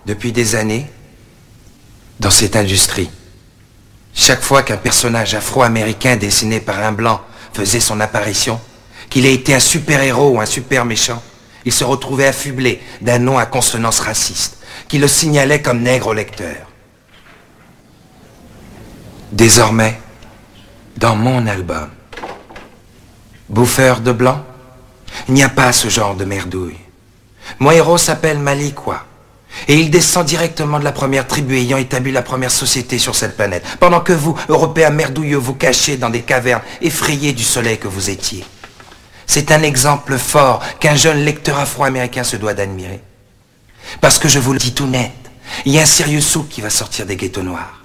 Depuis des années, dans cette industrie, chaque fois qu'un personnage afro-américain dessiné par un blanc faisait son apparition, qu'il ait été un super-héros ou un super-méchant, il se retrouvait affublé d'un nom à consonance raciste, qui le signalait comme nègre au lecteur. Désormais, dans mon album, Bouffeur de blanc, il n'y a pas ce genre de merdouille. Mon héros s'appelle Malikwa, et il descend directement de la première tribu ayant établi la première société sur cette planète, pendant que vous, Européens merdouilleux, vous cachez dans des cavernes effrayés du soleil que vous étiez. C'est un exemple fort qu'un jeune lecteur afro-américain se doit d'admirer. Parce que je vous le dis tout net, il y a un sérieux souk qui va sortir des ghettos noirs.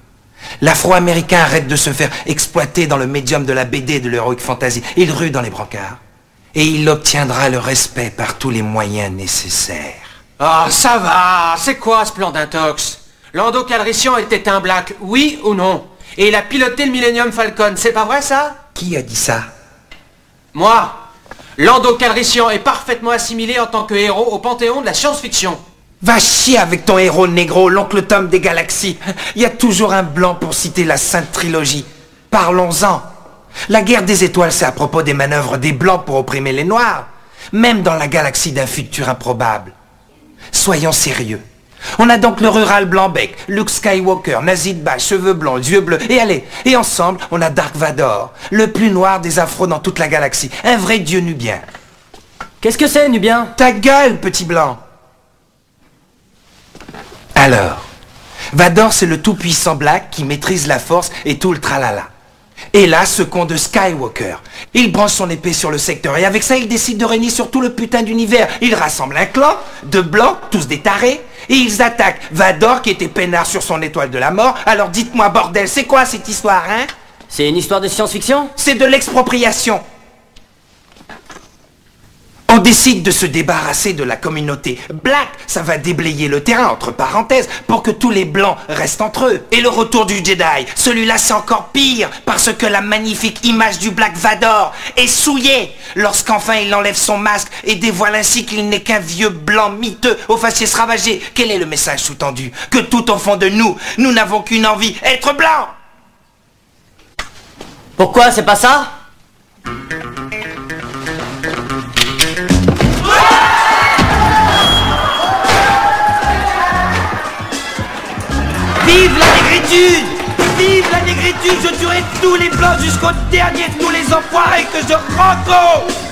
L'afro-américain arrête de se faire exploiter dans le médium de la BD de l'heroic fantasy. Il rue dans les brancards. Et il obtiendra le respect par tous les moyens nécessaires. Ah, ça va. C'est quoi ce plan d'intox? Lando Calrissian était un black, oui ou non? Et il a piloté le Millennium Falcon, c'est pas vrai ça? Qui a dit ça? Moi. Lando Calrissian est parfaitement assimilé en tant que héros au panthéon de la science-fiction. Va chier avec ton héros négro, l'oncle Tom des galaxies. Il y a toujours un blanc pour citer la Sainte Trilogie. Parlons-en. La guerre des étoiles, c'est à propos des manœuvres des blancs pour opprimer les noirs. Même dans la galaxie d'un futur improbable. Soyons sérieux. On a donc le rural blanc-bec, Luke Skywalker, nazi de bas, cheveux blancs, yeux bleus, et allez, et ensemble, on a Dark Vador, le plus noir des afros dans toute la galaxie, un vrai dieu nubien. Qu'est-ce que c'est, nubien? Ta gueule, petit blanc. Alors, Vador, c'est le tout-puissant Black qui maîtrise la force et tout le tralala. Et là, ce con de Skywalker, il branche son épée sur le secteur et avec ça, il décide de régner sur tout le putain d'univers. Il rassemble un clan de blancs, tous des tarés, et ils attaquent Vador qui était peinard sur son étoile de la mort. Alors dites-moi, bordel, c'est quoi cette histoire, hein? C'est une histoire de science-fiction? C'est de l'expropriation. On décide de se débarrasser de la communauté Black, ça va déblayer le terrain, entre parenthèses, pour que tous les blancs restent entre eux. Et le retour du Jedi, celui-là c'est encore pire, parce que la magnifique image du Black Vador est souillée, lorsqu'enfin il enlève son masque et dévoile ainsi qu'il n'est qu'un vieux blanc miteux au faciès ravagé. Quel est le message sous-tendu? Que tout au fond de nous, nous n'avons qu'une envie, être blancs. Pourquoi c'est pas ça? Vive la négritude! Vive la négritude! Je tuerai tous les blancs jusqu'au dernier de tous les enfoirés que je rencontre!